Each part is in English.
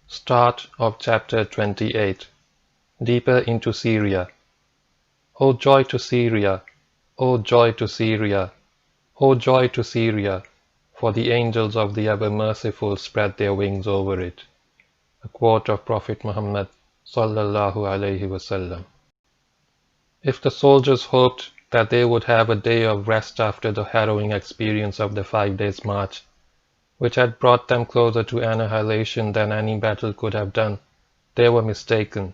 Start of Chapter 28. Deeper into Syria. O joy to Syria! O joy to Syria! O joy to Syria! For the angels of the Ever-Merciful spread their wings over it. A quote of Prophet Muhammad sallallahu alaihi wasallam. If the soldiers hoped that they would have a day of rest after the harrowing experience of the 5 days' march, which had brought them closer to annihilation than any battle could have done, they were mistaken.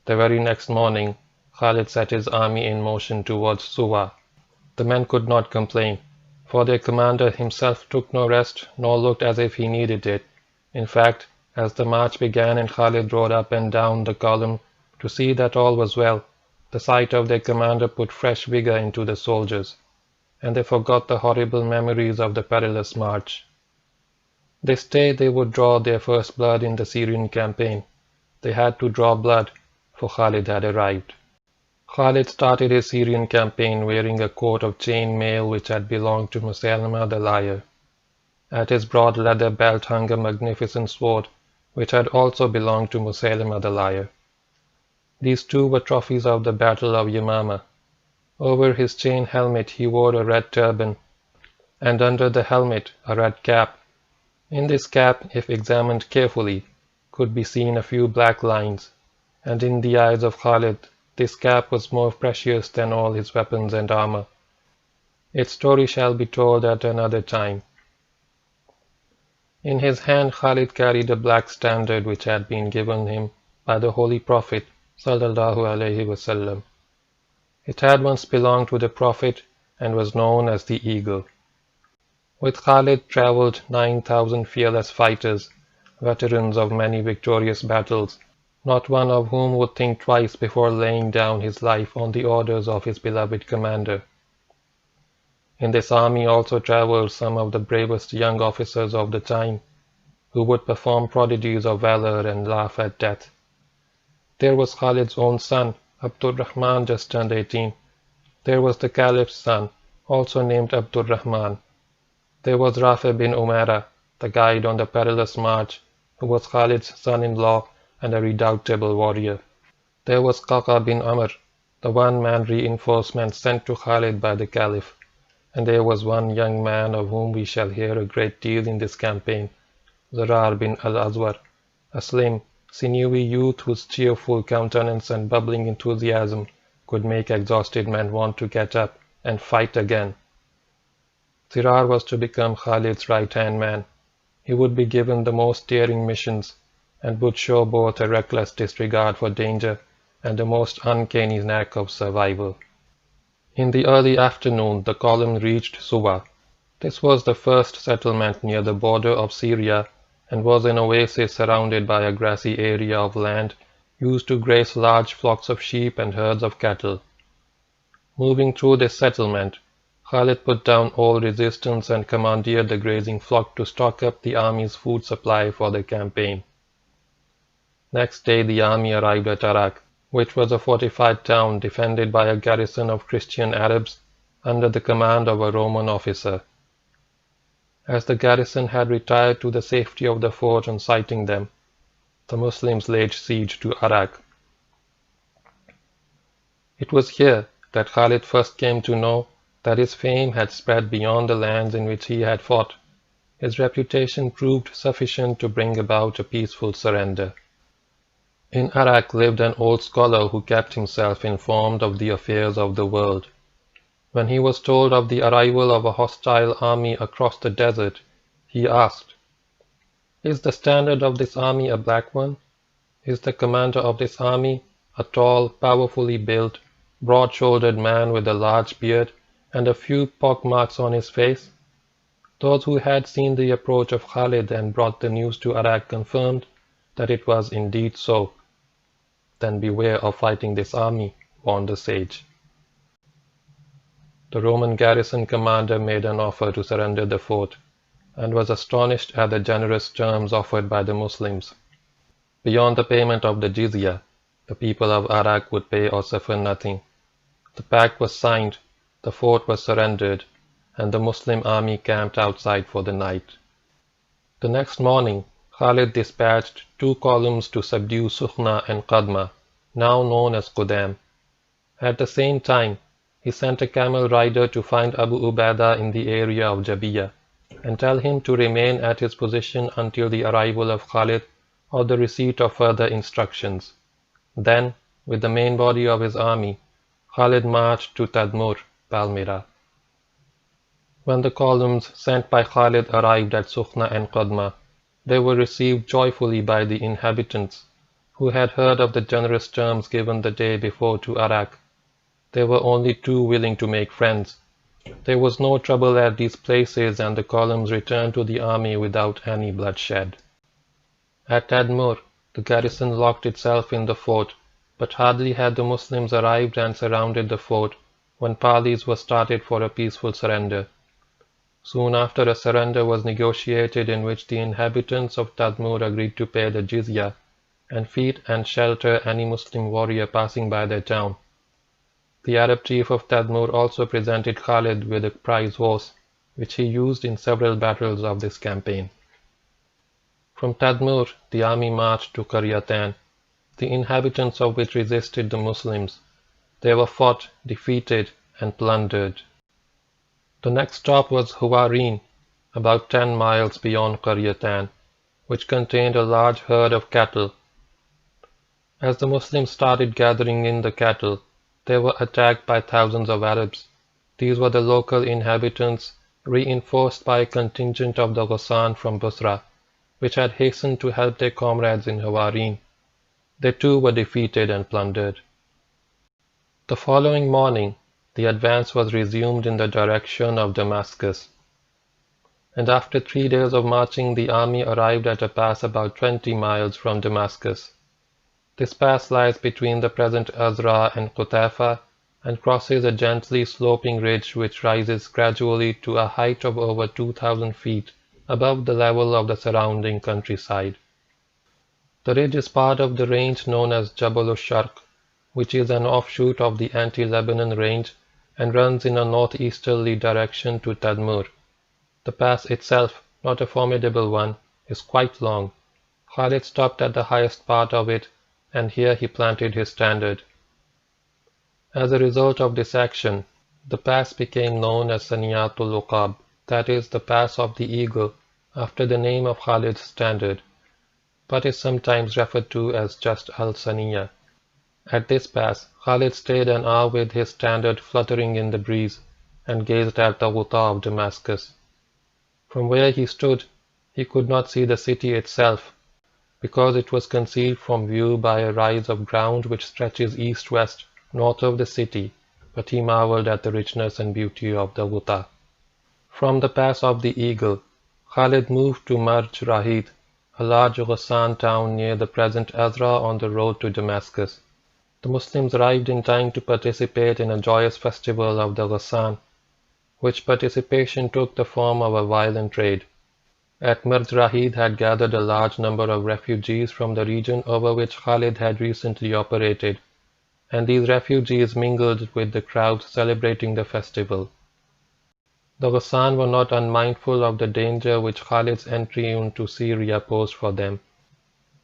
The very next morning, Khalid set his army in motion towards Suwa. The men could not complain, for their commander himself took no rest nor looked as if he needed it. In fact, as the march began and Khalid rode up and down the column to see that all was well, the sight of their commander put fresh vigor into the soldiers, and they forgot the horrible memories of the perilous march. This day they would draw their first blood in the Syrian campaign. They had to draw blood, for Khalid had arrived. Khalid started his Syrian campaign wearing a coat of chain mail which had belonged to Basalamah the liar. At his broad leather belt hung a magnificent sword, which had also belonged to Basalamah the liar. These two were trophies of the Battle of Yamama. Over his chain helmet he wore a red turban, and under the helmet a red cap. In this cap, if examined carefully, could be seen a few black lines, and in the eyes of Khalid this cap was more precious than all his weapons and armor. Its story shall be told at another time. In his hand Khalid carried a black standard which had been given him by the Holy Prophet sallallahu alaihi wasallam. It had once belonged to the Prophet and was known as the Eagle. With Khalid travelled 9,000 fearless fighters, veterans of many victorious battles, not one of whom would think twice before laying down his life on the orders of his beloved commander. In this army also travelled some of the bravest young officers of the time, who would perform prodigies of valor and laugh at death. There was Khalid's own son, Abdur Rahman, just turned 18. There was the Caliph's son, also named Abdur Rahman. There was Rafi bin Umairah, the guide on the perilous march, who was Khalid's son-in-law and a redoubtable warrior. There was Qaqa bin Amr, the one-man reinforcement sent to Khalid by the Caliph. And there was one young man of whom we shall hear a great deal in this campaign, Zurar bin Al-Azwar, a slim, sinewy youth whose cheerful countenance and bubbling enthusiasm could make exhausted men want to get up and fight again. Zurar was to become Khalid's right-hand man. He would be given the most daring missions, and would show both a reckless disregard for danger and a most uncanny knack of survival. In the early afternoon the column reached Suwa. This was the first settlement near the border of Syria, and was an oasis surrounded by a grassy area of land used to graze large flocks of sheep and herds of cattle. Moving through this settlement, Khalid put down all resistance and commandeered the grazing flock to stock up the army's food supply for the campaign. Next day the army arrived at Arak, which was a fortified town defended by a garrison of Christian Arabs under the command of a Roman officer. As the garrison had retired to the safety of the fort on sighting them, the Muslims laid siege to Arak. It was here that Khalid first came to know that his fame had spread beyond the lands in which he had fought. His reputation proved sufficient to bring about a peaceful surrender. In Arak lived an old scholar who kept himself informed of the affairs of the world. When he was told of the arrival of a hostile army across the desert, he asked, "Is the standard of this army a black one? Is the commander of this army a tall, powerfully built, broad-shouldered man with a large beard and a few pockmarks on his face?" Those who had seen the approach of Khalid and brought the news to Arak confirmed that it was indeed so. "Then beware of fighting this army," warned the sage. The Roman garrison commander made an offer to surrender the fort, and was astonished at the generous terms offered by the Muslims. Beyond the payment of the jizya, the people of Arak would pay or suffer nothing. The pact was signed, the fort was surrendered, and the Muslim army camped outside for the night. The next morning, Khalid dispatched 2 columns to subdue Sukhna and Qadma, now known as Qudam. At the same time, he sent a camel rider to find Abu Ubaidah in the area of Jabiya, and tell him to remain at his position until the arrival of Khalid or the receipt of further instructions. Then, with the main body of his army, Khalid marched to Tadmur, Palmyra. When the columns sent by Khalid arrived at Sukhna and Qadma, they were received joyfully by the inhabitants, who had heard of the generous terms given the day before to Arak. They were only too willing to make friends. There was no trouble at these places, and the columns returned to the army without any bloodshed. At Tadmur, the garrison locked itself in the fort, but hardly had the Muslims arrived and surrounded the fort when parleys were started for a peaceful surrender. Soon after, a surrender was negotiated in which the inhabitants of Tadmur agreed to pay the jizya and feed and shelter any Muslim warrior passing by their town. The Arab chief of Tadmur also presented Khalid with a prize horse, which he used in several battles of this campaign. From Tadmur, the army marched to Qaryatan, the inhabitants of which resisted the Muslims. They were fought, defeated, and plundered. The next stop was Huwarin, about 10 miles beyond Qaryatan, which contained a large herd of cattle. As the Muslims started gathering in the cattle, they were attacked by thousands of Arabs. These were the local inhabitants, reinforced by a contingent of the Ghassan from Busra, which had hastened to help their comrades in Huwarin. They too were defeated and plundered. The following morning, the advance was resumed in the direction of Damascus, and after 3 days of marching the army arrived at a pass about 20 miles from Damascus. This pass lies between the present Azra and Qutaifa and crosses a gently sloping ridge which rises gradually to a height of over 2,000 feet above the level of the surrounding countryside. The ridge is part of the range known as Jabal al-Sharq, which is an offshoot of the anti-Lebanon range and runs in a northeasterly direction to Tadmur. The pass itself, not a formidable one, is quite long. Khalid stopped at the highest part of it, and here he planted his standard. As a result of this action, the pass became known as Saniyatul Uqab, that is, the Pass of the Eagle, after the name of Khalid's standard, but is sometimes referred to as just Al-Saniya. At this pass, Khalid stayed an hour with his standard fluttering in the breeze, and gazed at the Ghuta of Damascus. From where he stood, he could not see the city itself, because it was concealed from view by a rise of ground which stretches east-west north of the city, but he marveled at the richness and beauty of the Ghuta. From the Pass of the Eagle, Khalid moved to Marj Rahid, a large Ghassan town near the present Azra on the road to Damascus. The Muslims arrived in time to participate in a joyous festival of the Ghassan, which participation took the form of a violent raid. At Marj Rahid had gathered a large number of refugees from the region over which Khalid had recently operated, and these refugees mingled with the crowds celebrating the festival. The Ghassan were not unmindful of the danger which Khalid's entry into Syria posed for them.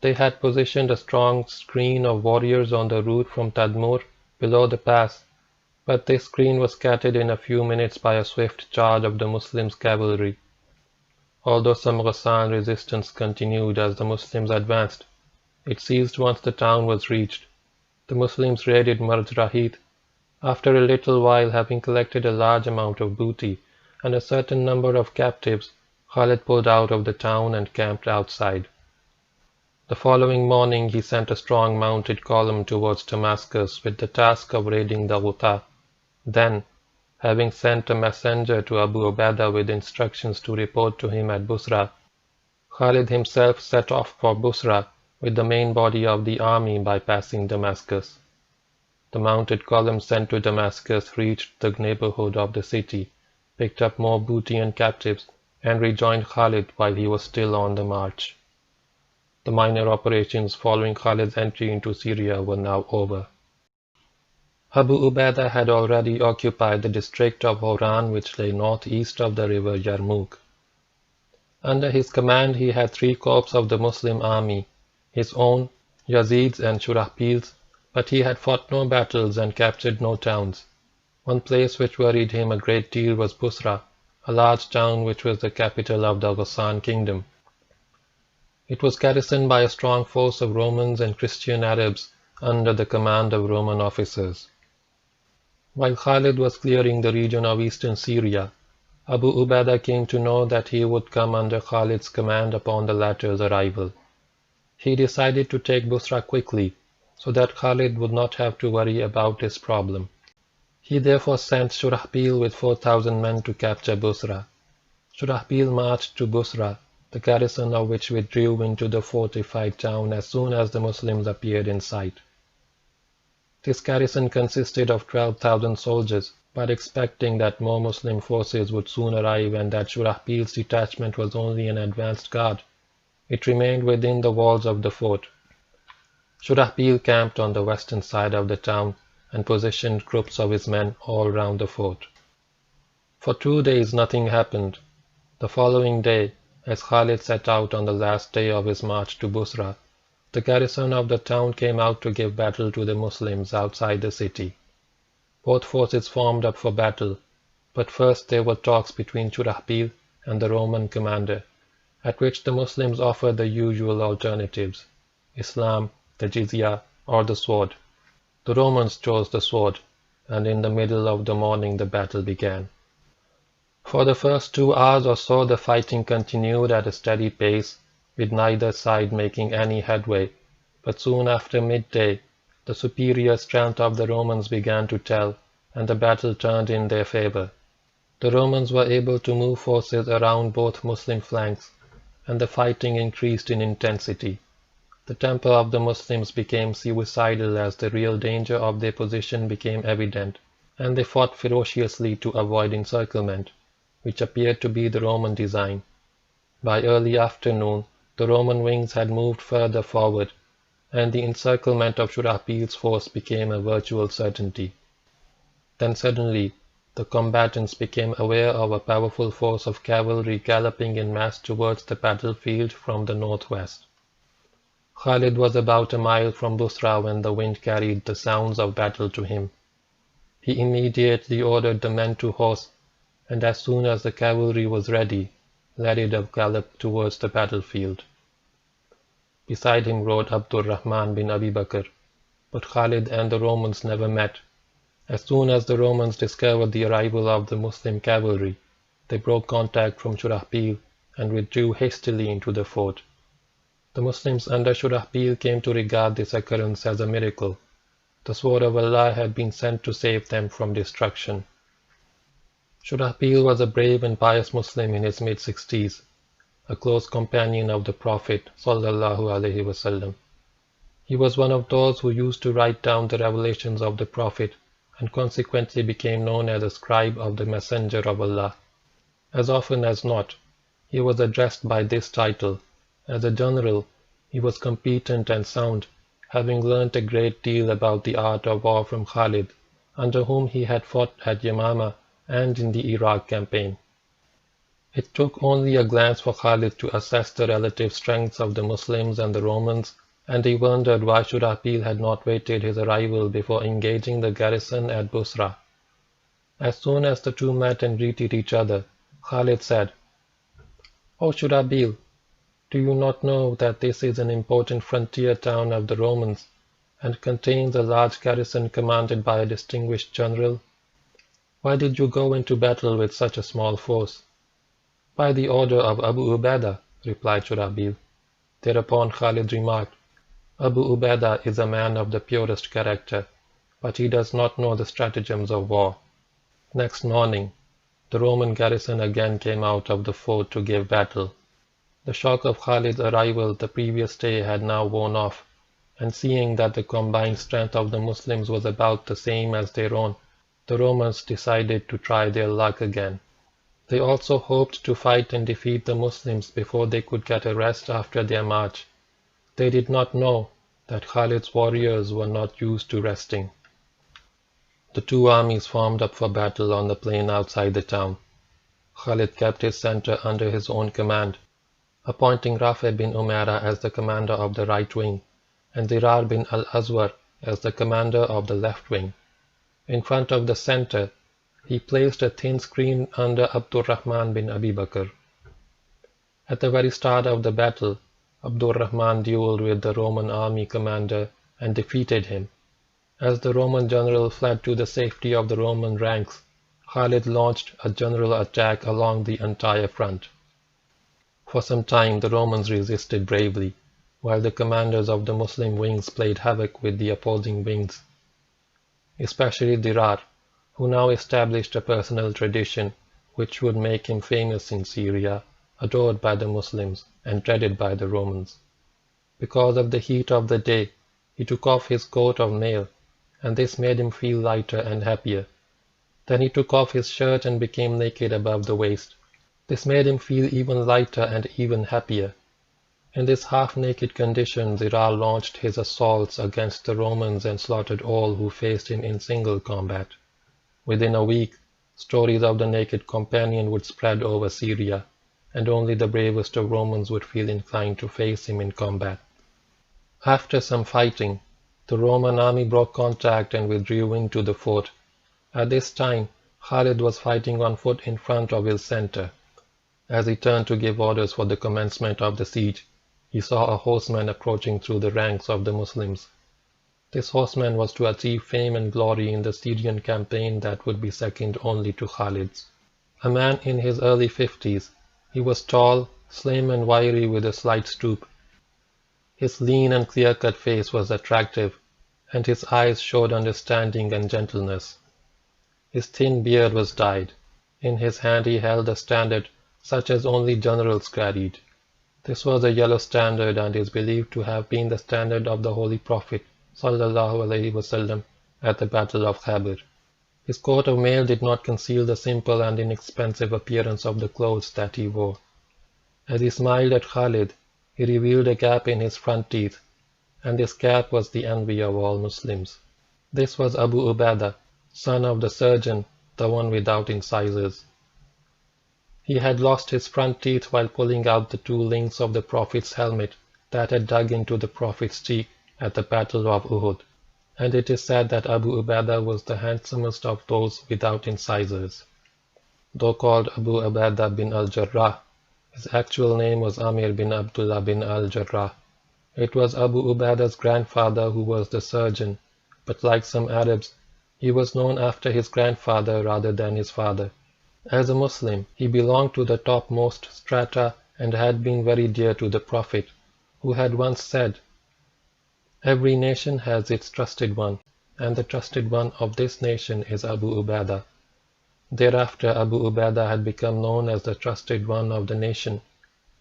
They had positioned a strong screen of warriors on the route from Tadmur below the pass, but this screen was scattered in a few minutes by a swift charge of the Muslims' cavalry. Although some Ghassan resistance continued as the Muslims advanced, it ceased once the town was reached. The Muslims raided Marj Rahid. After a little while, having collected a large amount of booty and a certain number of captives, Khalid pulled out of the town and camped outside. The following morning he sent a strong mounted column towards Damascus with the task of raiding the Ghuta. Then, having sent a messenger to Abu Ubaidah with instructions to report to him at Busra, Khalid himself set off for Busra with the main body of the army bypassing Damascus. The mounted column sent to Damascus reached the neighborhood of the city, picked up more booty and captives, and rejoined Khalid while he was still on the march. The minor operations following Khalid's entry into Syria were now over. Abu Ubaidah had already occupied the district of Horan which lay northeast of the river Yarmouk. Under his command he had 3 corps of the Muslim army, his own, Yazid's and Shurahbil's, but he had fought no battles and captured no towns. One place which worried him a great deal was Busra, a large town which was the capital of the Ghassan kingdom. It was garrisoned by a strong force of Romans and Christian Arabs under the command of Roman officers. While Khalid was clearing the region of eastern Syria, Abu Ubaidah came to know that he would come under Khalid's command upon the latter's arrival. He decided to take Busra quickly, so that Khalid would not have to worry about his problem. He therefore sent Shurahbil with 4,000 men to capture Busra. Shurahbil marched to Busra, the garrison of which withdrew into the fortified town as soon as the Muslims appeared in sight. This garrison consisted of 12,000 soldiers, but expecting that more Muslim forces would soon arrive and that Shurahbil's detachment was only an advanced guard, it remained within the walls of the fort. Shurahbil camped on the western side of the town and positioned groups of his men all round the fort. For 2 days nothing happened. The following day, as Khalid set out on the last day of his march to Busra, the garrison of the town came out to give battle to the Muslims outside the city. Both forces formed up for battle, but first there were talks between Shurahbil and the Roman commander, at which the Muslims offered the usual alternatives: Islam, the jizya, or the sword. The Romans chose the sword, and in the middle of the morning the battle began. For the first 2 hours or so the fighting continued at a steady pace, with neither side making any headway, but soon after midday the superior strength of the Romans began to tell, and the battle turned in their favor. The Romans were able to move forces around both Muslim flanks, and the fighting increased in intensity. The temper of the Muslims became suicidal as the real danger of their position became evident, and they fought ferociously to avoid encirclement, which appeared to be the Roman design. By early afternoon the Roman wings had moved further forward, and the encirclement of Shurahbil's force became a virtual certainty. Then suddenly the combatants became aware of a powerful force of cavalry galloping in mass towards the battlefield from the northwest. Khalid was about a mile from Busra when the wind carried the sounds of battle to him. He immediately ordered the men to horse, and as soon as the cavalry was ready, led it a gallop towards the battlefield. Beside him rode Abdul Rahman bin Abi Bakr, but Khalid and the Romans never met. As soon as the Romans discovered the arrival of the Muslim cavalry, they broke contact from Shurahbil and withdrew hastily into the fort. The Muslims under Shurahbil came to regard this occurrence as a miracle. The sword of Allah had been sent to save them from destruction. Shurahbil was a brave and pious Muslim in his mid-60s, a close companion of the Prophet ﷺ. He was one of those who used to write down the revelations of the Prophet and consequently became known as a scribe of the Messenger of Allah. As often as not, he was addressed by this title. As a general, he was competent and sound, having learnt a great deal about the art of war from Khalid, under whom he had fought at Yamama and in the Iraq campaign. It took only a glance for Khalid to assess the relative strengths of the Muslims and the Romans, and he wondered why Shurahbil had not waited his arrival before engaging the garrison at Busra. As soon as the two met and greeted each other, Khalid said, "O Shurahbil, do you not know that this is an important frontier town of the Romans, and contains a large garrison commanded by a distinguished general? Why did you go into battle with such a small force?" "By the order of Abu Ubaidah," replied Shurahbil. Thereupon Khalid remarked, "Abu Ubaidah is a man of the purest character, but he does not know the stratagems of war." Next morning, the Roman garrison again came out of the fort to give battle. The shock of Khalid's arrival the previous day had now worn off, and seeing that the combined strength of the Muslims was about the same as their own, the Romans decided to try their luck again. They also hoped to fight and defeat the Muslims before they could get a rest after their march. They did not know that Khalid's warriors were not used to resting. The two armies formed up for battle on the plain outside the town. Khalid kept his center under his own command, appointing Rafi bin Umairah as the commander of the right wing, and Zirar bin al-Azwar as the commander of the left wing. In front of the center, he placed a thin screen under Abdurrahman bin Abi Bakr. At the very start of the battle, Abdurrahman dueled with the Roman army commander and defeated him. As the Roman general fled to the safety of the Roman ranks, Khalid launched a general attack along the entire front. For some time the Romans resisted bravely, while the commanders of the Muslim wings played havoc with the opposing wings. Especially Dirar, who now established a personal tradition which would make him famous in Syria, adored by the Muslims and dreaded by the Romans. Because of the heat of the day, he took off his coat of mail, and this made him feel lighter and happier. Then he took off his shirt and became naked above the waist. This made him feel even lighter and even happier. In this half-naked condition, Zirar launched his assaults against the Romans and slaughtered all who faced him in single combat. Within a week, stories of the naked companion would spread over Syria, and only the bravest of Romans would feel inclined to face him in combat. After some fighting, the Roman army broke contact and withdrew into the fort. At this time, Khalid was fighting on foot in front of his center. As he turned to give orders for the commencement of the siege, he saw a horseman approaching through the ranks of the Muslims. This horseman was to achieve fame and glory in the Syrian campaign that would be second only to Khalid's. A man in his early 50s, he was tall, slim and wiry with a slight stoop. His lean and clear-cut face was attractive, and his eyes showed understanding and gentleness. His thin beard was dyed. In his hand he held a standard such as only generals carried. This was a yellow standard and is believed to have been the standard of the Holy Prophet ﷺ at the Battle of Khabar. His coat of mail did not conceal the simple and inexpensive appearance of the clothes that he wore. As he smiled at Khalid, he revealed a gap in his front teeth, and this gap was the envy of all Muslims. This was Abu Ubaidah, son of the surgeon, the one without incisors. He had lost his front teeth while pulling out the two links of the Prophet's helmet that had dug into the Prophet's cheek at the Battle of Uhud, and it is said that Abu Ubaidah was the handsomest of those without incisors. Though called Abu Ubaidah bin al-Jarrah, his actual name was Amir bin Abdullah bin al-Jarrah. It was Abu Ubaidah's grandfather who was the surgeon, but like some Arabs, he was known after his grandfather rather than his father. As a Muslim, he belonged to the topmost strata and had been very dear to the Prophet, who had once said, "Every nation has its trusted one, and the trusted one of this nation is Abu Ubaidah." Thereafter Abu Ubaidah had become known as the trusted one of the nation,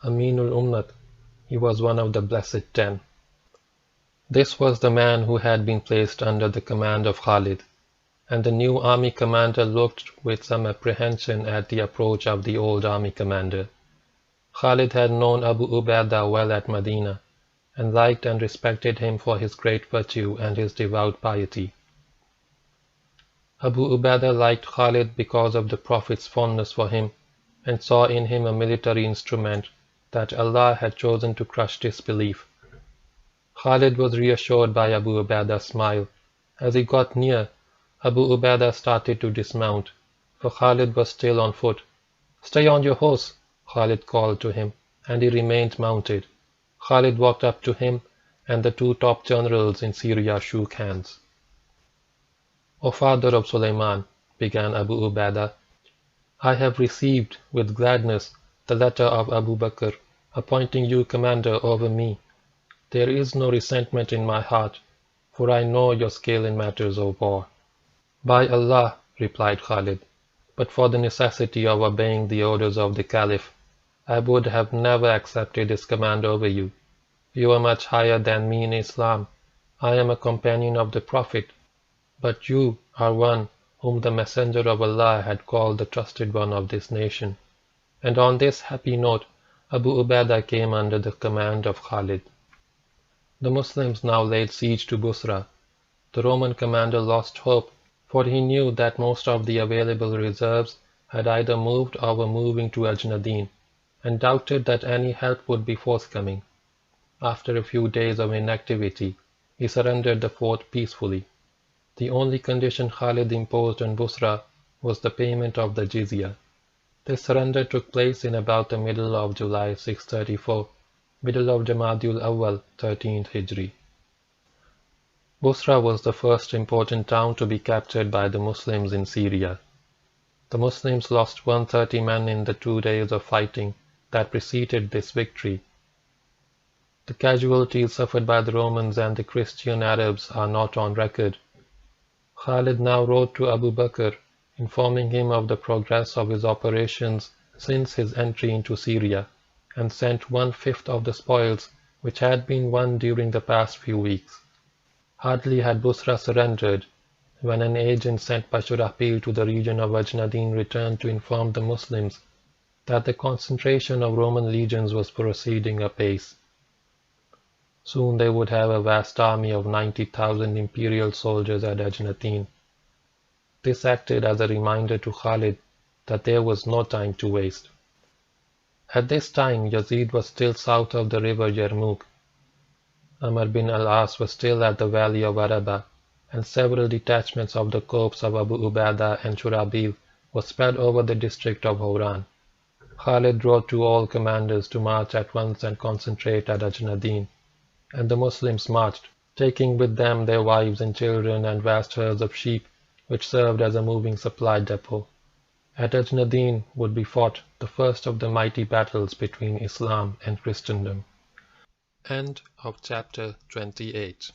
Aminul Ummat. He was one of the Blessed Ten. This was the man who had been placed under the command of Khalid, and the new army commander looked with some apprehension at the approach of the old army commander. Khalid had known Abu Ubaidah well at Medina, and liked and respected him for his great virtue and his devout piety. Abu Ubaidah liked Khalid because of the Prophet's fondness for him, and saw in him a military instrument that Allah had chosen to crush disbelief. Khalid was reassured by Abu Ubaidah's smile. As he got near, Abu Ubaidah started to dismount, for Khalid was still on foot. "Stay on your horse," Khalid called to him, and he remained mounted. Khalid walked up to him, and the two top generals in Syria shook hands. "O father of Suleiman," began Abu Ubaidah, "I have received with gladness the letter of Abu Bakr, appointing you commander over me. There is no resentment in my heart, for I know your skill in matters of war." "By Allah," replied Khalid, "but for the necessity of obeying the orders of the Caliph, I would have never accepted this command over you. You are much higher than me in Islam. I am a companion of the Prophet, but you are one whom the Messenger of Allah had called the trusted one of this nation." And on this happy note, Abu Ubaidah came under the command of Khalid. The Muslims now laid siege to Busra. The Roman commander lost hope, for he knew that most of the available reserves had either moved or were moving to Ajnadein. and doubted that any help would be forthcoming. After a few days of inactivity, he surrendered the fort peacefully. The only condition Khalid imposed on Busra was the payment of the jizya. This surrender took place in about the middle of July 634, middle of Jamadul Awwal 13th Hijri. Busra was the first important town to be captured by the Muslims in Syria. The Muslims lost 130 men in the 2 days of fighting that preceded this victory. The casualties suffered by the Romans and the Christian Arabs are not on record. Khalid now wrote to Abu Bakr, informing him of the progress of his operations since his entry into Syria, and sent 1/5 of the spoils which had been won during the past few weeks. Hardly had Busra surrendered, when an agent sent by Shurahbil to the region of Ajnadein returned to inform the Muslims that the concentration of Roman legions was proceeding apace. Soon they would have a vast army of 90,000 imperial soldiers at Ajnadein. This acted as a reminder to Khalid that there was no time to waste. At this time, Yazid was still south of the river Yarmouk. Amr bin al-As was still at the valley of Araba, and several detachments of the corps of Abu Ubaidah and Shurahbil were spread over the district of Hauran. Khalid wrote to all commanders to march at once and concentrate at Ajnadein, and the Muslims marched, taking with them their wives and children and vast herds of sheep, which served as a moving supply depot. At Ajnadein would be fought the first of the mighty battles between Islam and Christendom. End of chapter 28.